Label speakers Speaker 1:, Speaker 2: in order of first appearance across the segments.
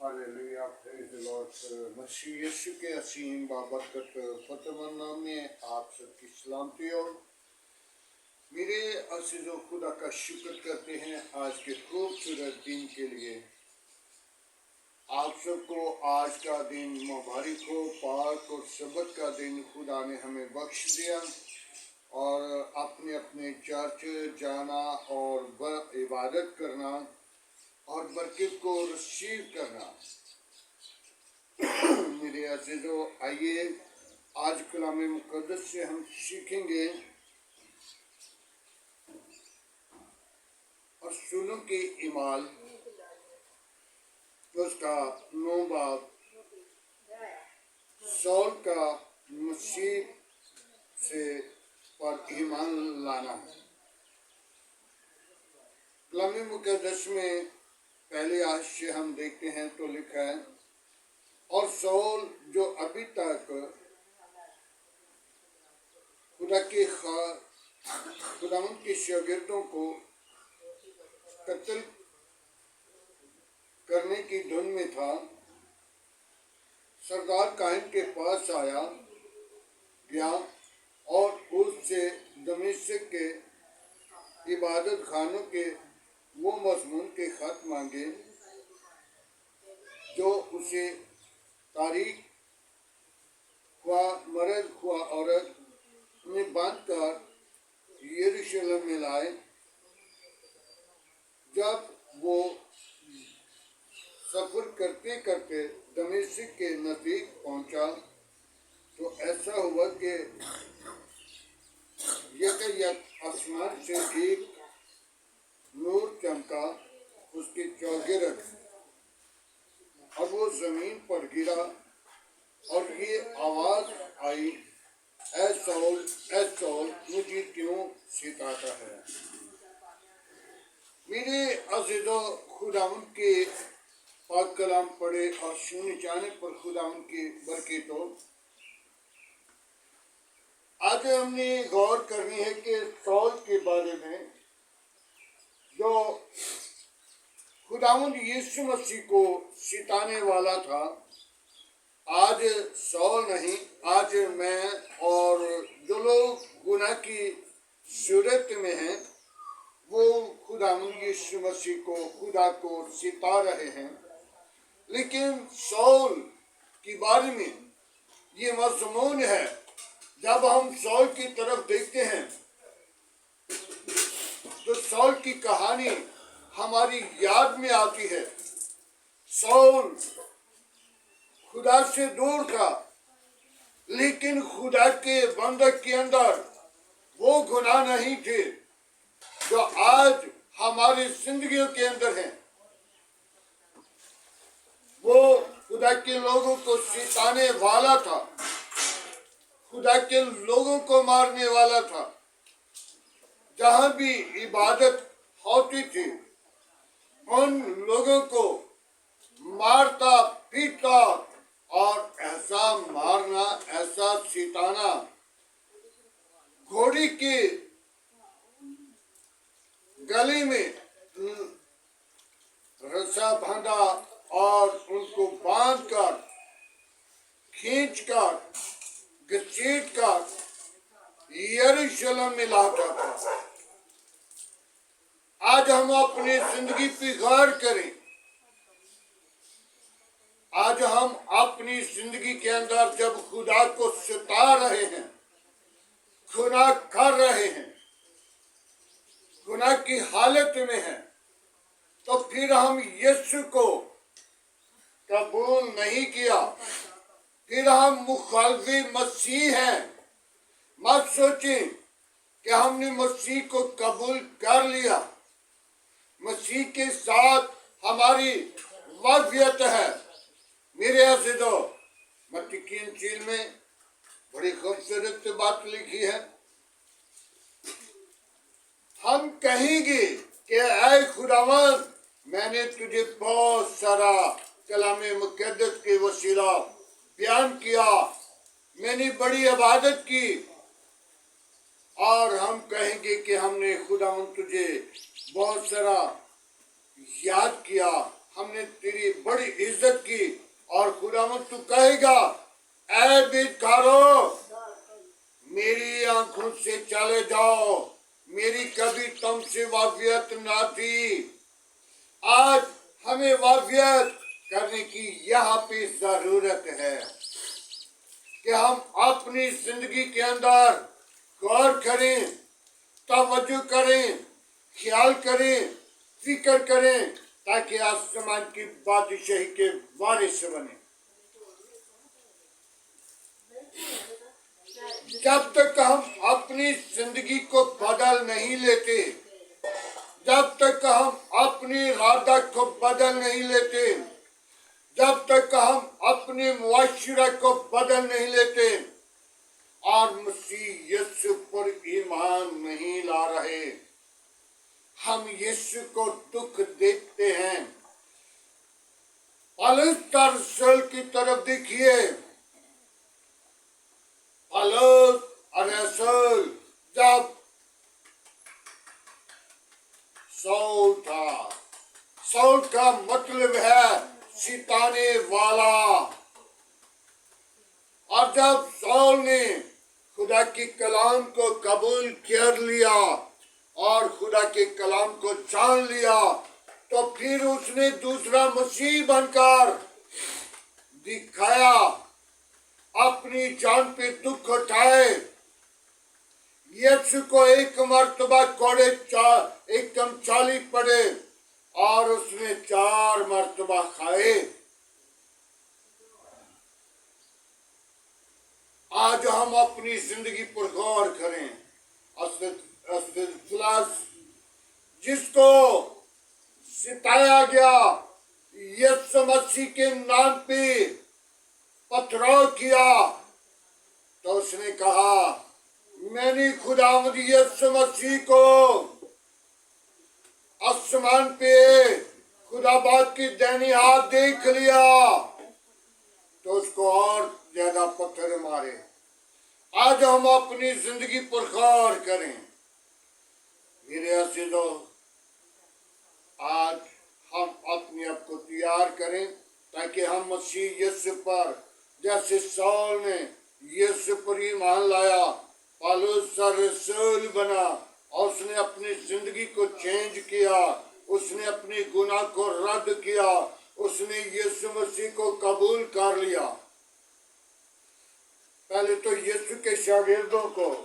Speaker 1: Hallelujah, praise the Lord. मसीह यीशु के असीम बाबरकत फतेहमंद नाम में आप सबकी सलामती हो। मेरे अज़ीज़ो, खुदा का शुक्र करते हैं आज के खूबसूरत दिन के लिए। आप सबको आज का दिन मुबारक हो, पाक और सबत का दिन खुदा ने हमें बख्श दिया और अपने अपने चर्च जाना और इबादत करना और बरकत को रिसीव करना। मेरे अज़ीज़ो, आइए आज कलाम मुक़द्दस से हम सीखेंगे और सुनो के ईमाल उसका 9 बाब सौल का मसीह से पर ईमान लाना। कलाम मुक़द्दस में पहले आयत से हम देखते हैं तो लिखा है, और सौल जो अभी तक खुदावंद के शागिर्दों को कत्ल करने की धुन में था, सरदार काहिन के पास गया और उससे दमिश्क के इबादत खानों के वो मज़मून के खत मांगे जो उसे तारीख ख्वा मर्द ख्वा औरत में बांध कर यरूशलेम में लाए। जब वो सफ़र करते करते दमिश्क के नज़दीक पहुंचा तो ऐसा हुआ कि यकायक आसमान से एक नूर चमका उसके चौगिरद और वो ज़मीन पर गिरा और ये आवाज़ आई, ऐ सौल मुझे क्यों सिताता है। मेरे अज़ीज़ों, खुदावंद के पाक कलाम पढ़े और सुने जाने पर खुदावंद की बरकत हो। आज हमने गौर करनी है कि सौल के बारे में जो खुदावंद यीशु मसीह को सिताने वाला था। आज सौल नहीं, आज मैं और जो लोग गुनाह की सूरत में हैं वो खुदावंद यीशु मसीह को खुदा को सिता रहे हैं। लेकिन सौल के बारे में ये मज़मून है। जब हम सौल की तरफ देखते हैं तो सौल की कहानी हमारी याद में आती है। सौल खुदा से दूर था, लेकिन खुदा के बंदक के अंदर वो गुनाह नहीं थे जो आज हमारी जिंदगियों के अंदर हैं। वो खुदा के लोगों को सिताने वाला था, खुदा के लोगों को मारने वाला था। जहाँ भी इबादत होती थी उन लोगों को मारता पीटता और ऐसा मारना, ऐसा सिताना, घोड़ी के गले में रस्सा बांधा और उनको बांधकर खींचकर घसीटकर यरूशलेम में लाता था। आज हम अपनी जिंदगी पे गौर करें। आज हम अपनी जिंदगी के अंदर जब खुदा को सिता रहे हैं, गुनाह कर रहे हैं, गुनाह की हालत में हैं, तो फिर हम यीशु को कबूल नहीं किया, फिर हम मुखालिफे मसीह हैं। मत सोचें कि हमने मसीह को कबूल कर लिया, मसीह के साथ हमारी वाक़ियत है। मेरे अज़ीज़ों, मत्ती की इंजील में बड़ी खूबसूरत बात लिखी है। हम कहेंगे कि ऐ खुदावंद, मैंने तुझे बहुत सारा कलाम मुक़द्दस के वसीला बयान किया, मैंने बड़ी इबादत की, और हम कहेंगे कि हमने खुदावंद तुझे बहुत सारा याद किया, हमने तेरी बड़ी इज्जत की। और खुदावंद तू कहेगा, ऐ बेकारो, मेरी आंखों से चले जाओ, मेरी कभी तुमसे वावियत ना थी। आज हमें वावियत करने की यहाँ पे जरूरत है कि हम अपनी जिंदगी के अंदर गौर करें, तवज्जो करें, ख्याल करें, फिक्र करें, ताकि आसमान की बादशाही के वारिस बने। जब तक हम अपनी जिंदगी को बदल नहीं लेते, जब तक हम अपनी इरादा को बदल नहीं लेते, जब तक हम अपने मुआशरा को बदल नहीं लेते और मसीह यीशु पर ईमान नहीं ला रहे, हम यीशु को दुख देखते हैं। पौलुस रसूल की तरफ देखिए, पौलुस रसूल जब सौल था, सौल का मतलब है सिताने वाला। और जब सौल ने खुदा की कलाम को कबूल कर लिया और खुदा के कलाम को जान लिया, तो फिर उसने दूसरा मसीह बनकर दिखाया, अपनी जान पे दुख उठाए, यीशु को एक मर्तबा कोड़े एकदम चाली पड़े और उसने 4 मर्तबा खाए। आज हम अपनी जिंदगी पर गौर करें। जिसको सिताया गया, यीशु मसीह के नाम पे पथराव किया, तो उसने कहा, मैंने खुदावंद यीशु मसीह को आसमान पे खुदाबाद की दाहिनी हाथ देख लिया, तो उसको और ज्यादा पत्थर मारे। आज हम अपनी जिंदगी पर गौर करें। मेरे अजीजों, आज हम अपने आप को तैयार करें ताकि हम मसीह यीशु पर, जैसे सौल ने यीशु पर ईमान लाया, पौलुस रसूल बना और उसने अपनी जिंदगी को चेंज किया, उसने अपने गुनाह को रद्द किया, उसने यीशु मसीह को कबूल कर लिया। पहले तो यीशु के शागिर्दों को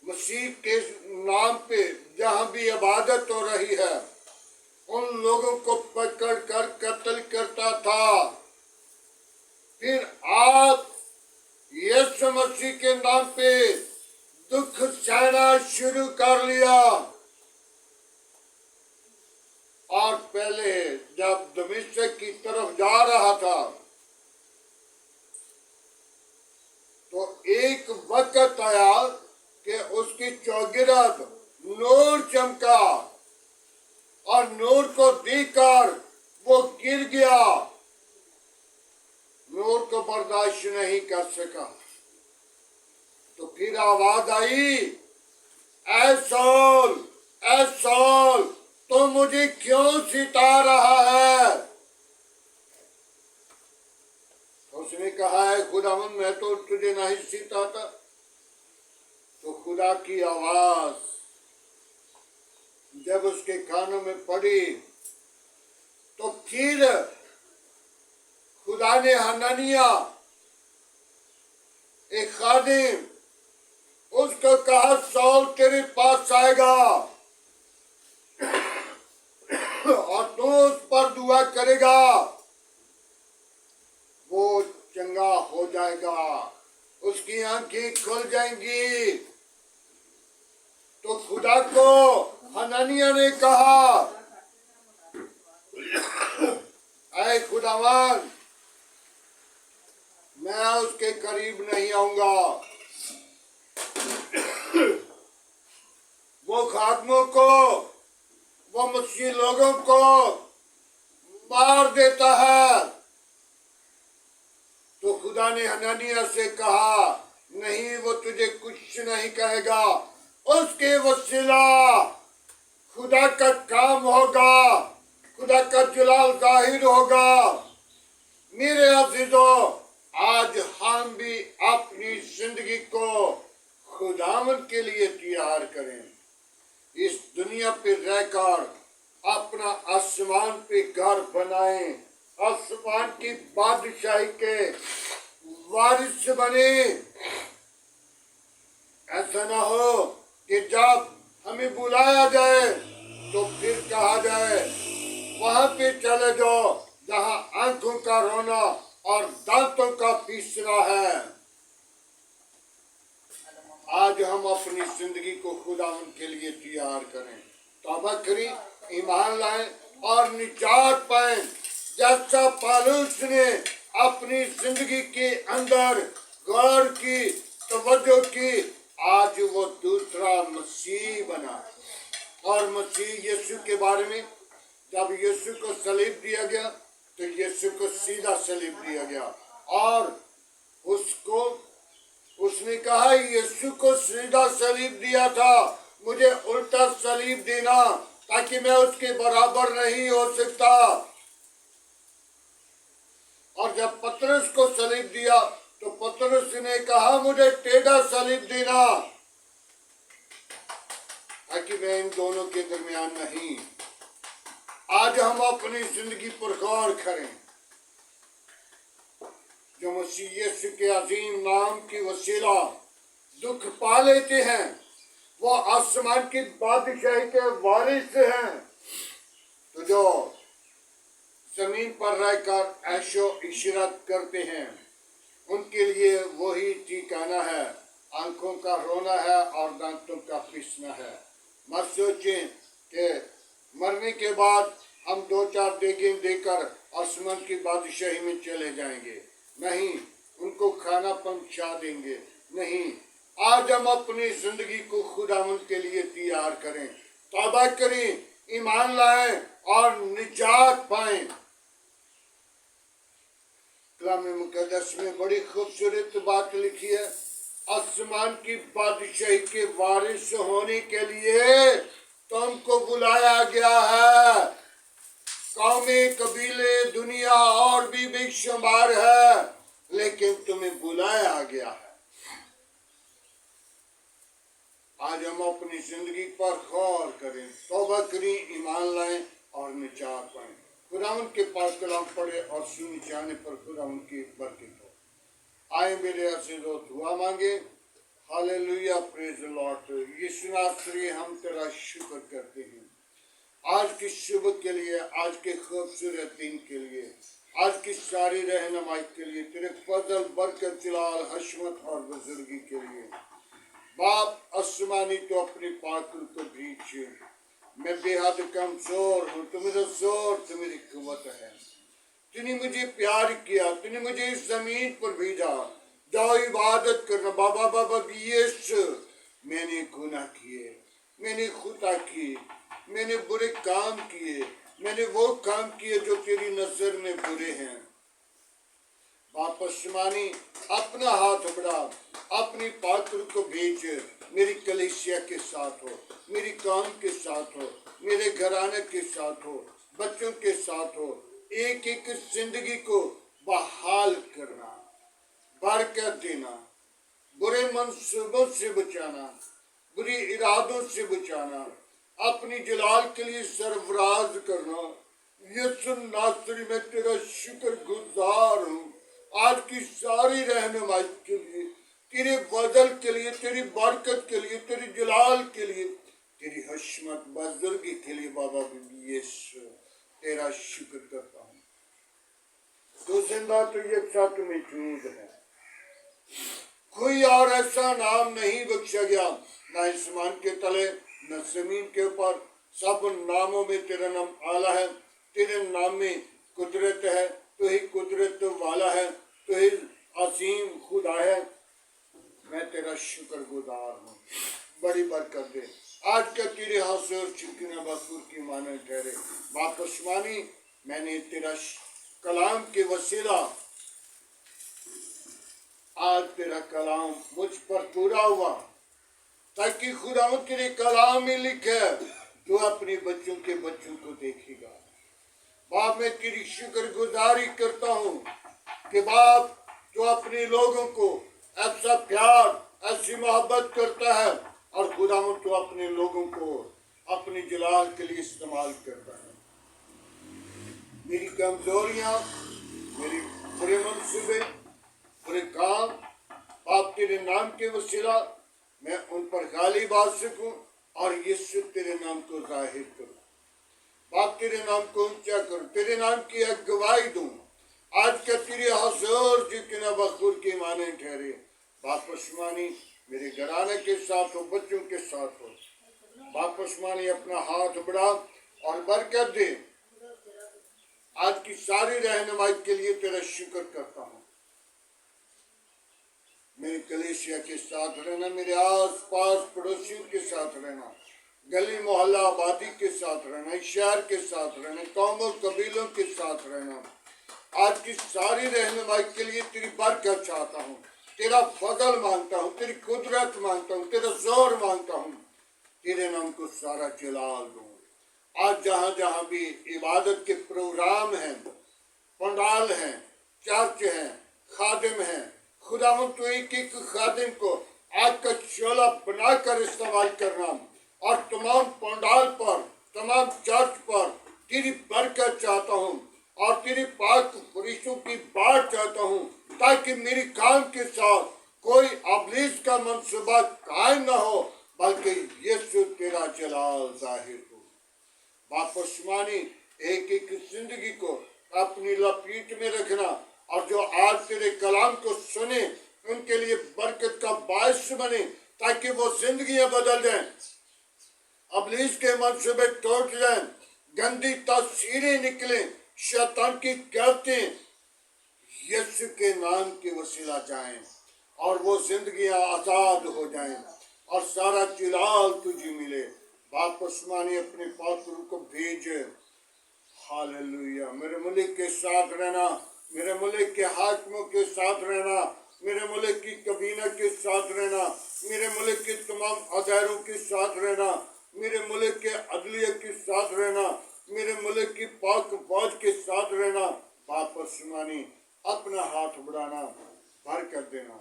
Speaker 1: मसीह के नाम पे जहां भी इबादत हो रही है, उन लोगों को पकड़ कर कत्ल करता था। फिर आप यीशु मसीह के नाम पे दुख सहना शुरू कर लिया। और पहले जब दमिश्क की तरफ जा रहा था, तो एक वक्त आया कि उसकी चौगिरद नूर चमका और नूर को देखकर वो गिर गया, नूर को बर्दाश्त नहीं कर सका। तो फिर आवाज आई, ऐ सौल, तो मुझे क्यों सिता रहा है? उसने कहा है, खुदावन मैं तो तुझे नहीं सिताता। तो खुदा की आवाज जब उसके कानों में पड़ी, तो फिर खुदा ने हननिया, एक खादिम, उसको कहा, सौल तेरे पास आएगा और तू उस पर दुआ करेगा, वो चंगा हो जाएगा, उसकी आंखें खुल जाएंगी। तो खुदा को हननिया ने कहा, ऐ खुदावन, मैं उसके करीब नहीं आऊंगा, वो खादमों को, वो मसीह लोगों को मार देता है। तो खुदा ने हननिया से कहा, नहीं, वो तुझे कुछ नहीं कहेगा, उसके वसीला खुदा का काम होगा, खुदा کریں, اس دنیا پہ رہ کر اپنا آسمان پہ گھر بنائیں, آسمان کی بادشاہی کے وارث بنے. ایسا نہ ہو کہ جب ہمیں بلایا جائے تو پھر کہا جائے وہاں پہ چلے جاؤ جہاں آنکھوں کا رونا اور دانتوں کا پیسنا ہے. آج ہم اپنی زندگی کو خداوند کے لیے تیار کریں, توبہ کریں, ایمان لائیں اور نجات پائیں. جیسا پالوس نے اپنی زندگی کے اندر غور کی, توجہ کی, آج وہ دوسرا مسیح بنا. اور مسیح یسوع کے بارے میں جب یسوع کو صلیب دیا گیا تو یسوع کو سیدھا صلیب دیا گیا, اور اس نے کہا یسوع کو سیدھا صلیب دیا تھا, مجھے الٹا صلیب دینا تاکہ میں اس کے برابر نہیں ہو سکتا. اور جب پطرس کو صلیب دیا تو پطرس نے کہا مجھے ٹیڑھا صلیب دینا تاکہ میں ان دونوں کے درمیان نہیں. آج ہم اپنی زندگی پر غور کریں. جو مسیح یسوع کے عظیم نام کی وسیلہ دکھ پا لیتے ہیں وہ آسمان کی بادشاہی کے وارث ہیں. تو جو زمین پر رہ کر عیش و عشرت کرتے ہیں ان کے لیے وہی ٹھکانہ ہے, آنکھوں کا رونا ہے اور دانتوں کا پیسنا ہے. مت سوچیں کہ مرنے کے بعد ہم 2-4 دیگیں دے کر آسمان کی بادشاہی میں چلے جائیں گے. نہیں, ان کو کھانا پہنچا دیں گے. نہیں, آج ہم اپنی زندگی کو خداوند کے لیے تیار کریں, توبہ کریں, ایمان لائیں اور نجات پائیں. کلام مقدس میں بڑی خوبصورت بات لکھی ہے, آسمان کی بادشاہی کے وارث ہونے کے لیے تم کو بلایا گیا ہے. قومیں, قبیلے, دنیا اور بھی بے شمار ہے, لیکن تمہیں بلایا گیا ہے. آج ہم اپنی زندگی پر غور کریں, توبہ کریں, ایمان لائیں اور نجات پائیں. خداوند کے پاس کلام پڑھے اور سنی جانے پر خداوند کی برکت ہو. آئیں میرے عزیزو, دعا مانگے. ہاللویا, پریز لارڈ. یسوع ناصری, ہم تیرا شکر کرتے ہیں آج کی صبح کے لیے, آج کے خوبصورت دن کے لیے, آج کی ساری رہنمائی کے لیے, تیرے فضل, برکت, جلال, حشمت اور بزرگی کے لیے. باپ آسمانی, تو اپنی پاکل کو بھیج. میں بے حد کمزور ہوں, تو میرا زور, تو میری قوت ہے. تو نے مجھے پیار کیا, تو نے مجھے اس زمین پر بھیجا. جاؤ عبادت کرنا. بابا یس, میں نے گناہ کیے, میں نے خطا کی, میں نے برے کام کیے, میں نے وہ کام کیے جو تیری نظر میں برے ہیں. باپ آسمانی, اپنا ہاتھ بڑھا, اپنی پاکل کو بھیج, میری کلیسیا کے ساتھ ہو, میری قوم کے ساتھ ہو, میرے گھرانے کے ساتھ ہو, بچوں کے ساتھ ہو. ایک ایک زندگی کو بحال کرنا, برکت دینا, برے منصوبوں سے بچانا, بری ارادوں سے بچانا, اپنی جلال کے لیے سرفراز کرنا. یسوع ناصری, میں تیرا شکر گزار ہوں آج کی ساری رہنمائی کے لیے, تیرے فضل کے لیے, تیری برکت کے لیے, تیری جلال کے لیے, تیری حشمت, بزرگی کے لیے. بابا یسوع, تیرا شکر کرتا ہوں. تو زندہ, تو یکساں موجود ہے. کوئی اور ایسا نام نہیں بخشا گیا, نہ آسمان کے تلے, نہ زمین کے اوپر. سب ناموں میں تیرا نام اعلیٰ ہے. تیرے نام میں قدرت ہے, تو ہی قدرت والا ہے, تو ہی عظیم خدا ہے. میں تیرا شکر گزار ہوں. بڑی برکت دے. آج کا تیرے حضور چکنا بخور کی مانے ٹھہرے. باپ آسمانی, میں نے تیرا کلام کے وسیلہ, آج تیرا کلام مجھ پر پورا ہوا, تاکہ خداوند تیرے کلام میں لکھے تو اپنے بچوں کے بچوں کو دیکھے گا. باپ, میں تیری شکر گزاری کرتا ہوں کہ باپ جو اپنے لوگوں کو ایسا پیار, ایسی محبت کرتا ہے, और खुदावंद तो अपने लोगों को अपने जलाल के लिए इस्तेमाल करता है। मेरी कमजोरियां, मेरी बुरे मंसूबे, बुरे काम, आप तेरे नाम के वसीला मैं उन पर गालिब आ सकूं और यीशु तेरे नाम को जाहिर करूं। बाप तेरे नाम को ऊंचा करूं, तेरे नाम की गवाही दूं। आज का तेरे हजूर जितना बखूर की माने ठहरे। बाप आसमानी मेरे घराने के साथ हो, बच्चों के साथ हो। बाप आसमानी अपना हाथ बढ़ा और बरकत दे। आज की सारी रहनुमाई के लिए तेरा शुक्र करता हूँ। मेरे कलीसिया के साथ रहना, मेरे आस पास पड़ोसियों के साथ रहना, गली मोहल्ला आबादी के साथ रहना, शहर के साथ रहना, कौमों कबीलों के साथ रहना। आज की सारी रहनुमाई के लिए तेरी बरकत चाहता हूँ, तेरा फजल मांगता हूँ, तेरी कुदरत मांगता हूँ, तेरा जोर मांगता हूँ। तेरे नाम को सारा जलाल दूँ। आज जहाँ जहाँ भी इबादत के प्रोग्राम हैं, पंडाल हैं, चर्च हैं, खादिम हैं, खुदावंद तो एक एक खादिम को आज का चोला बनाकर इस्तेमाल करना और तमाम पंडाल पर, तमाम चर्च पर तेरी बरकत चाहता हूँ और तेरी पाक फरिश्तों की बात चाहता हूँ, ताकि मेरी काम के साथ कोई अबलीस का मंसूबा कायम न हो, बल्कि यीशु तेरा जलाल जाहिर हो। बाप आसमानी एक एक जिंदगी को अपनी लपेट में रखना और जो आज तेरे कलाम को सुने उनके लिए बरकत का बायस बने, ताकि वो जिंदगियां बदल दें, अबलीस के मंसूबे टूट जाएं, गंदी तस्वीरें निकलें, शैतान की करतें यीशु के नाम के वसीला जाएं और वो जिंदगियां आजाद हो जाएं और सारा जलाल तुझे मिले। बाप आसमानी अपने पाक रूह को भेज। हालेलुया। मेरे मुल्क के साथ रहना, मेरे मुल्क के हाकिमों के साथ रहना, मेरे मुल्क की कबीना के साथ रहना, मेरे मुल्क के तमाम अदारों के साथ रहना, मेरे मुल्क के अदलिया के साथ रहना, मेरे मुल्क की पाक फौज के साथ रहना। बाप आसमानी अपना हाथ बढ़ाना, बरकत देना।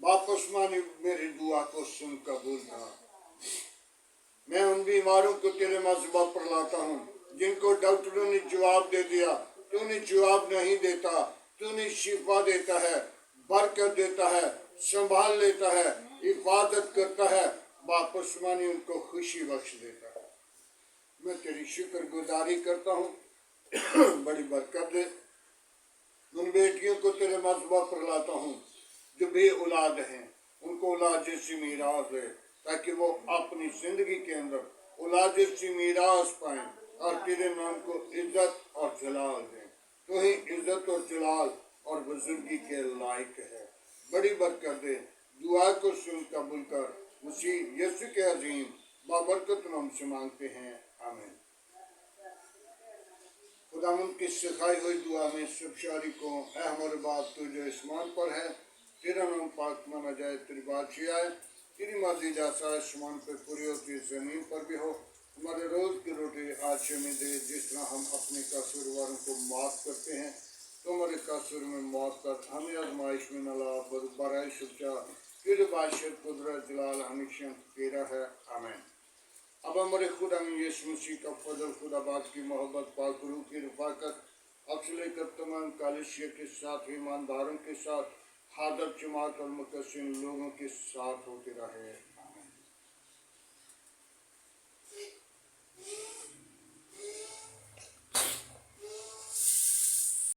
Speaker 1: बाप आसमानी मेरी दुआ को सुन कबूल कर। मैं उन बीमारों को तेरे मज़बा पर लाता हूँ जिनको डॉक्टरों ने जवाब दे दिया, तूने जवाब नहीं देता, तूने शिफा देता है, बरकत देता है, संभाल लेता है, हिफाजत करता है। बाप आसमानी उनको खुशी बख्श देता है। मैं तेरी शुक्रगुजारी करता हूँ, बड़ी बरकत दे। उन बेटियों को तेरे मज़बा पर लाता हूँ जो बे औलाद हैं, उनको औलाद जैसी मीरास है, ताकि वो अपनी जिंदगी के अंदर औलाद जैसी मीरास पाएं और तेरे नाम को इज्जत और जलाल दें। तो ही इज्जत और जलाल और बुजुर्गी के लायक है। बड़ी बरकत दे। दुआ को सुन कबूल कर। मसीह यीशु के अजीम बाबरकत नाम से मांगते हैं, आमीन। खुदावंद की सिखाई हुई दुआ में सब शारी को, ऐ हमारे बाप तू जो आसमान पर है, तेरा नाम पाक माना जाए, तेरी बादशाही आए, तेरी मर्जी जैसा आसमान पर पूरी होती जमीन पर भी हो। हमारे रोज की रोटी आज हमें दे, जिस तरह हम अपने कसूरवारों को माफ करते हैं, तो हमारे कसूर में माफ कर, हमें आजमाइश में न ला, बराए सच्चा, तेरे बादशाह कुदरत जलाल हमेशा तेरा है, आमीन। अब हमारे खुदा में यीशु मसीह का फजल, खुदा बाप की मोहब्बत, पाक रूह की रफाकत अब से लेकर तमाम कलीसिया के साथ, ईमानदारों के साथ, हादर जमात और मुकस्सिन लोगों के साथ होते रहे।